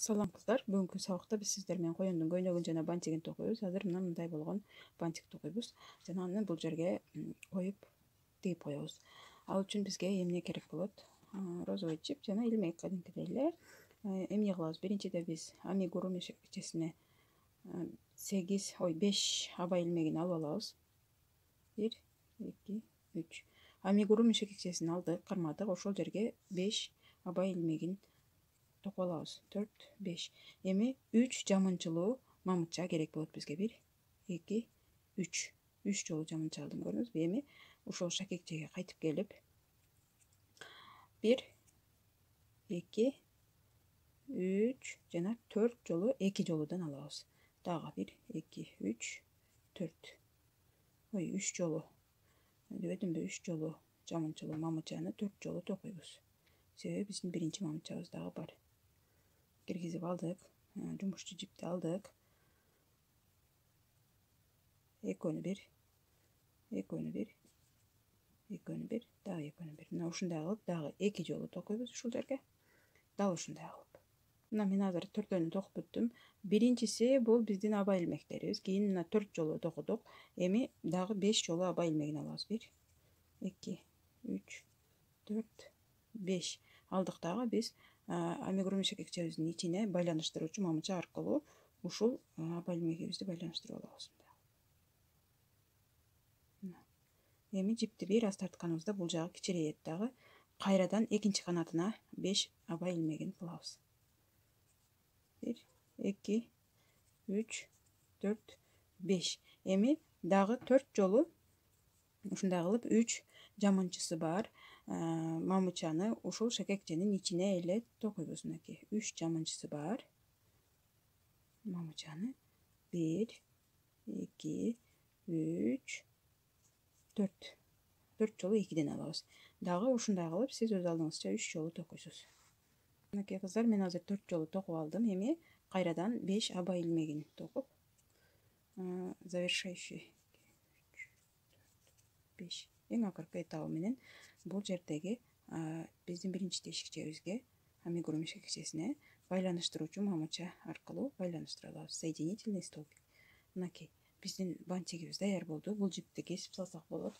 Салам кыздар, бүгүнкү сабакта биз сиздер менен коёндун көйнөгүн жана бантигин токуйбуз. Азыр мындай болгон бантик токуйбуз жана аны бул жерге коюп тигип коебуз. Ал үчүн бизге эмне керек болот? Розовый чип жана илмек кадимкидей эле. Эмне кылабыз? Биринчиде биз амигуру мешечесине 5 аба илмегин алып алабыз. 1, 2, 3. Амигуру мешечесин алдык, кармадык. Ошол жерге 5 аба илмегин токуп алабыз. 4, 5. Эми 3 жамынчылуу мамытча керек болот бизге. 1, 2, 3. 3 жолу жамынча алдым, көрдүңүзбү? Эми ушул шакекчеге кайтып келип 1, 2, 3 жана 4 жолу 2 жолудан алабыз. Дагы 1, 2, 3, 4. Ой, 3 жолу. Дебедимби? 3 жолу жамынчылуу мамытчаны 4 жолу токуйбуз. Себеби биздин биринчи мамытчабыз дагы бар. Киргизип алдык, жумушчу жипти алдык. Экөөнү бир, экөөнү бир, экөөнү бир, дагы экөөнү бир. Мына ушундай кылып дагы 2 жолу токуйбуз ушул жерге. Дал ушундай кылып. Мына мен азыр 4-өнү токуп бүттүм. Биринчиси бул биздин аба илмектерибиз. Кийин мына 4 жолу токудук. Эми дагы 5 жолу аба илмегин алабыз. 1, 2, 3, 4, 5. Алдык дагы биз амигуру мешечебиздин ичине байланыштыруучу мамытча аркылуу ушул аба илмегибизди байланыштырып алабыз. Эми жипти бир аз тартканыбызда бул жагы кичирейет дагы. Кайрадан экинчи канатына 5 аба илмегин кылабыз. 1, 2, 3, 4, 5. Эми дагы 4 жолу ушундай кылып 3 жамынчысы бар мамытчаны ушул шакекченин ичине эле токуйбуз. Мынакей 3 жамынчысы бар мамытчаны 1, 2, 3, 4. 4 жолу 2ден алабыз. Дагы ушундай кылып сиз өз алдыңызча 3 жолу токуйсуз. Мынакей кыздар, мен азыр 4 жолу токуп алдым. Эми кайрадан 5 аба илмегин токуп завершающий 5 эң акыркы этабы менен бул жердеги биздин биринчи тешикчебизге амигуру мешечесине байланыштыруучу мамытча аркылуу байланыштыра алабыз. Соединительный столбик. Мынакей биздин бантигибиз даяр болду. Бул жипти кесип салсак болот.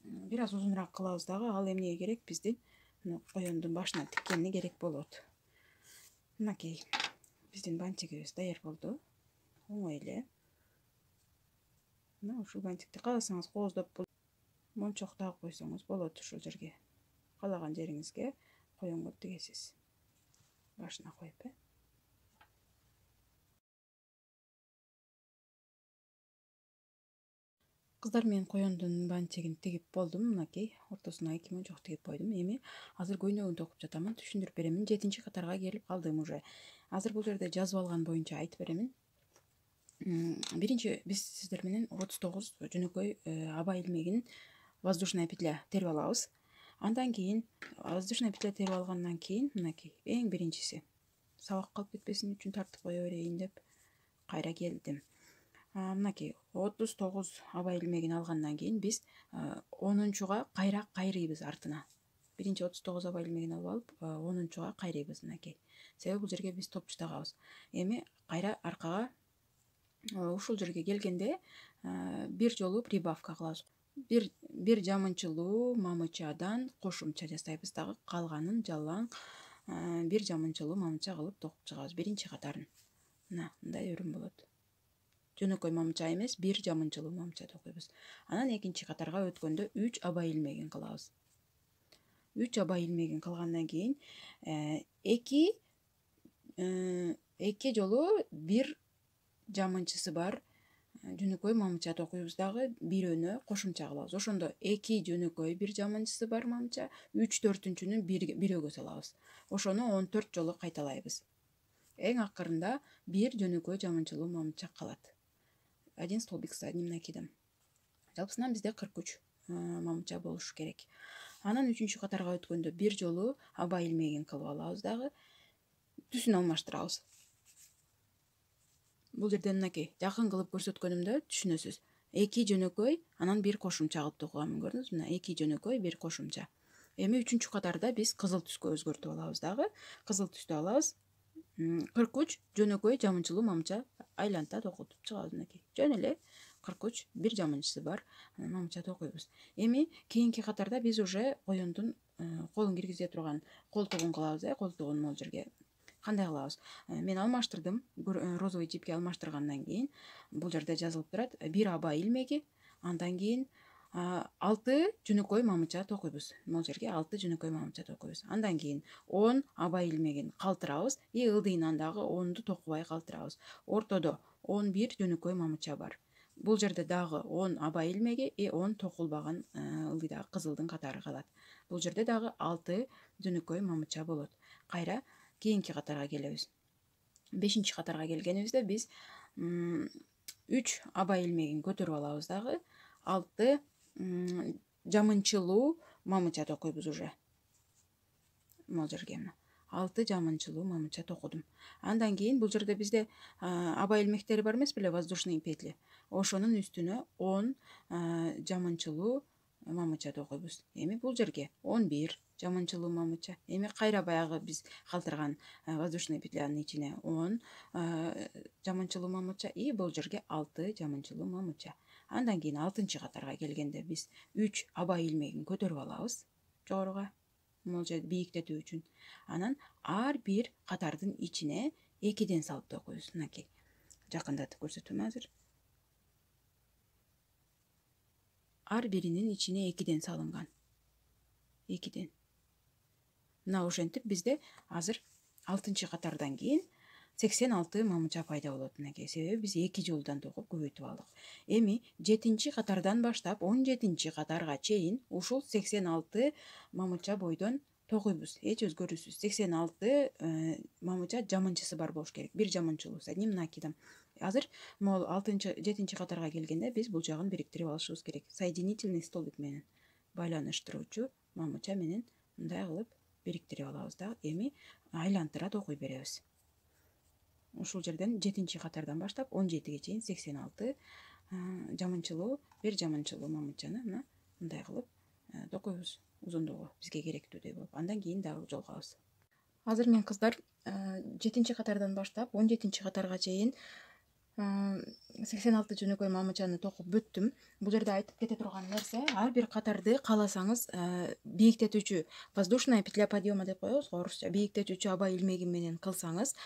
Бир аз узунураак кылабыз дагы. Ал эмнеге керек? Биздин коёндун башына тиккени керек болот. Мынакей биздин бантигибиз даяр болду. Оңой эле. Мына ушул бантикти кааласаңыз кооздоп мончок тагып койсоңуз болот. Ушул жерге каалаган жериңизге коёнго тигесиз. Башына коюп, Кыздар, мен коёндун бантигин тигип болдум. Мынакей ортосуна 2 мончок тигип койдум. Эми азыр көйнөгүн токуп жатамын. Түшүндүрүп беремин. 7-чи катарга келип калдым уже. Азыр бул жерде жазып алган боюнча айтып беремин. Биринчи биз сиздер менен 39 жөнөкөй аба илмегин воздушная петля терип алабыз. Андан кийин воздушная петля терип алгандан кийин мынакей эң биринчиси сабак калып кетпесин үчүн тартып кое берейин деп кайра келдим. Мынакей 39 аба илмегин алгандан кийин биз 10-чуга кайра кайрыйбыз артына. Биринчи 39 аба илмегин алып алып 10-чуга кайрыйбыз. Мынакей. Себеби бул жерге биз топчу тагабыз. Эми кайра аркага ушул жерге келгенде бир жолу прибавка кылабыз. Бир жамынчылуу мамытчадан кошумча жасайбыз дагы. Калганын жалаң бир жамынчылуу мамытча кылып токуп чыгабыз. Биринчи катарын. Мына мындай өрүм болот. Жөнөкөй мамытча эмес, бир жамынчылуу мамытча токуйбуз. Анан экинчи катарга өткөндө 3 аба илмегин кылабыз. 3 аба илмегин кылгандан кийин 2 жолу бир жамынчысы бар жөнөкөй мамытча токуйбуз дагы. Бирөөнө кошумча кылабыз. Ошондо 2 жөнөкөй бир жамынчысы бар мамытча, 3/4-үнчүнү бирөөгө салабыз. Ошону 14 жолу кайталайбыз. Эң акырында бир жөнөкөй жамынчылуу мамытча калат. 1 столбик с одним накидом. Жалпысынан бизде 43 мамытча болушу керек. Анан 3-чү катарга өткөндө бир жолу аба илмегин кылып алабыз дагы. Түсүн алмаштырабыз. Бул жерден мынакей жакын кылып көрсөткөнүмдө түшүнөсүз. 2 жөнөкөй, анан бир кошумча кылып токуганмын, көрдүңүзбү? Мына 2 жөнөкөй, бир кошумча. Эми 3-чү катарда биз кызыл түскө өзгөртүп алабыз дагы. Кызыл түстү алабыз. 43 жөнөкөй жамынчылуу мамыча айланта токутуп чыгабыз. Мынакей жөн эле 43 бир жамынчысы бар мамыча токуйбуз. Эми кийинки катарда биз уже коюндун колун киргизе турган колтугун кылабыз. Колтугун могул жерге кандай кылабыз? Мен алмаштырдым. Розовый жипке алмаштыргандан кийин бул жерде жазылып турат: бир аба илмеги, андан кийин 6 жөнөкөй мамыча токуйбуз. Могул жерге 6 жөнөкөй мамыча токуйбуз. Андан кийин 10 аба илмегин калтырабыз и ылдыйынан дагы 10ду токубай калтырабыз. Ортодо 11 жөнөкөй мамыча бар. Бул жерде дагы 10 аба илмеги и 10 токулбаган ылдыйдагы кызылдын катары калат. Бул жерде дагы 6 жөнөкөй мамыча болот. Кайра кийинки катарга келебиз. 5-чи катарга келгенибизде биз 3 аба илмегин көтөрүп алабыз дагы 6 жамынчылуу мамыча токуйбуз уже. Могул жерге 6 жамынчылуу мамыча токудум. Андан кийин бул жерде бизде аба илмектери бар эмес беле, воздушный петли. Ошонун үстүнө 10 жамынчылуу мамыча токуйбуз. Эми бул жерге 11 жамынчылуу мамыча. Эми кайра баягы биз калтырган воздушный петлянын ичине 10 жамынчылуу мамыча и бул жерге 6 жамынчылуу мамыча. Андан кийин 6-чы катарга келгенде биз 3 аба илмегин көтөрүп алабыз жогоруга, могул жерди бийиктетүү үчүн. Анан ар бир катардын ичине 2ден салып токуйбуз. Мынакей жакындатып көрсөтөм азыр. Ар биринин ичине 2ден салынган. 2ден. Мына ошентип бизде азыр 6-чы катардан кийин 86 мамыча пайда болот. Мынакей, себеби биз 2 жолдон токуп көбөйтүп алдык. Эми 7-чи катардан баштап 17-чи катарга чейин ушул 86 мамыча бойдон токуйбуз. Эч өзгөрүүсүз 86 мамыча жамынчысы бар болуш керек. Бир жамынчылуу с одним накидом. Азыр могул 7-чи катарга келгенде биз бул жагын бириктирип алышыбыз керек. Соединительный столбик менен байланыштыруучу мамыча менен мындай кылып бириктирип алабыз да эми айлантыра токуй беребиз. Ушул жерден 7-чи катардан баштап 17ге чейин 86 жамынчылуу, бир жамынчылуу мамычаны мындай кылып токуйбуз. Узундугу бизге керектүүдөй болуп. Андан кийин дагы жолгобуз. Азыр мен кыздар 7-чи катардан баштап 17-чи катарга чейин 86 жөнөкөй мамычаны токуп бүттүм. Бул жерде айтып кете турган нерсе, ар бир катарды кааласаңыз бийиктетүүчү воздушная петля подъема деп коебуз го орусча. Бийиктетүүчү аба илмеги менен кылсаңыз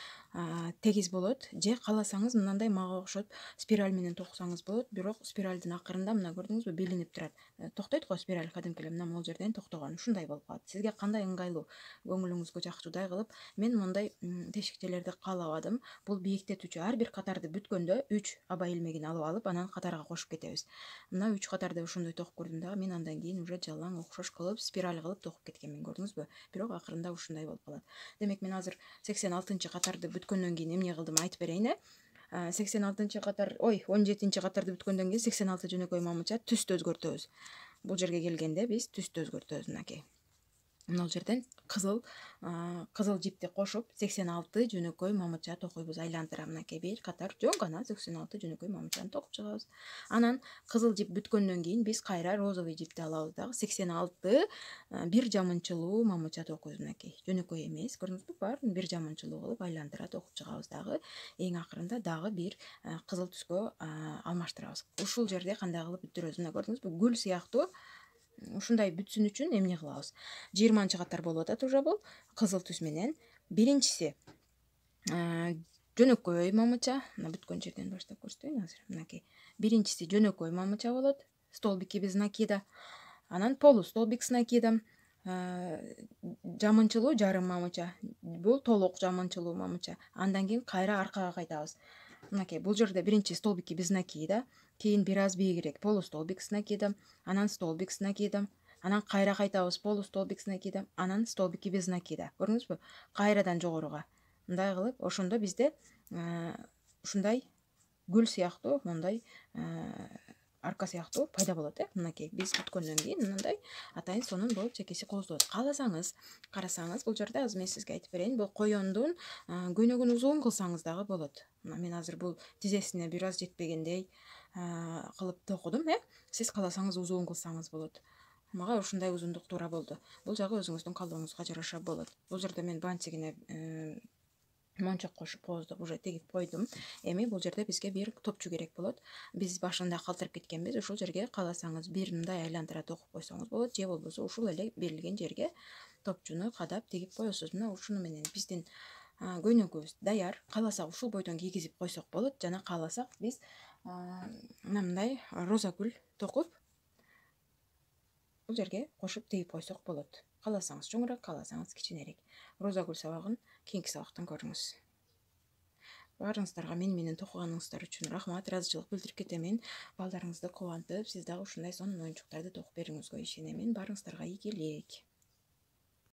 тегиз болот, же кааласаңыз мындай мага окшоп спираль менен токусаңыз болот. Бирок спиральдин акырында мына көрдүңүзбү, билинип турат. Токтойт го спираль кадимки эле, мына могул жерден токтогон. Ушундай болуп калат. Сизге кандай ыңгайлуу, көңүлүңүзгө жакчудай кылып, мен мындай тешикчелерди каалабадым. Бул бийиктетүүчү ар бир катарды бүткөндө 3 аба илмегин алып анан катарга кошуп кетебиз. Мына 3 катарды ошондой токуп көрдүм дагы. Мен андан кийин уже жалаң окшош кылып спираль кылып токуп кеткенмин, көрдүңүзбү? Бирок акырында ушундай болуп калат. Демек мен азыр 86-чы катарды бүткөндөн кийин эмне кылдым айтып берейин. 86-чы катар, 17-чи катарды бүткөндөн кийин 86 жөнөкөй мамыча түстү өзгөртөбүз. Бул жерге келгенде биз түстү өзгөртөбүз. Мынакей. Мына жерден кызыл жипти кошуп 86 жөнөкөй мамыча токуйбуз айлантыра. Мынакей бир катар жөн гана 86 жөнөкөй мамычаны токуп чыгабыз. Анан кызыл жип бүткөндөн кийин биз кайра розовый жипти алабыз дагы 86 бир жамынчылуу мамыча токуйбуз. Мынакей жөнөкөй эмес, көрдүңүзбү? Баарын бир жамынчылуу кылып айлантыра токуп чыгабыз дагы. Эң акырында дагы бир кызыл түскө алмаштырабыз. Ушул жерде кандай кылып бүттүрөбүз? Мына көрдүңүзбү? Гүл сыяктуу. Ушундай бүтсүн үчүн эмне кылабыз? 20-чы катар болуп атат уже бул кызыл түс менен. Биринчиси жөнөкөй мамыча. Мына бүткөн жерден баштап көрсөтөйүн азыр. Мынакей. Биринчиси жөнөкөй мамыча болот. Столбики без накида. Анан полустолбик с накидом. Жамынчылуу жарым мамыча. Бул толук жамынчылуу мамыча. Андан кийин кайра аркага кайтабыз. Мынакей, бул жерде биринчи столбики без накида, кийин бир аз бийигирээк полустолбик с накидом, анан столбик с накидом, анан кайра кайтабыз полустолбик с накидом, анан столбики без накида. Көрдүңүзбү? Кайрадан жогоруга. Мындай кылып, ошондо бизде ушундай гүл сыяктуу, мындай арка сыяктуу пайда болот. Мынакей, биз бүткөндөн кийин мындай атайын сонун болуп чекеси кооздолот. Кааласаңыз, карасаңыз, бул жерде азыр мен сизге айтып берейин, бул коёндун көйнөгүн узун кылсаңыз дагы болот. Мен азыр бул тизесине бир аз жетпегендей кылып токудум. Сиз кааласаңыз узун кылсаңыз болот. Мага ушундай узундук туура болду. Бул жагы өзүңүздүн каалооңузга жараша болот. Бул жерде мен бантигине мончок кошуп кооздоп уже тигип койдум. Эми бул жерде бизге бир топчу керек болот. Биз башында калтырып кеткенбиз. Ушул жерге кааласаңыз бир мындай айландыра токуп койсоңуз болот, же болбосо ушул эле берилген жерге топчуну кадап тигип коесуз. Мына ушуну менен биздин көйнөгүбүз даяр. Кааласак ушул бойдон кийгизип койсок болот жана кааласак биз мындай роза гүл токуп бул жерге кошуп тигип койсок болот. Кааласаңыз чоңураак, кааласаңыз кичинерээк. Роза гүл сабагын кийинки сабактан көрүңүз. Баарыңыздарга менен токуганыңыздар үчүн рахмат, ыраазычылык билдирип кетемин. Балдарыңызды кубантып, сиз дагы ушундай сонун оюнчуктарды токуп берүүңүзгө ишенемин. Баарыңыздарга ийгилик.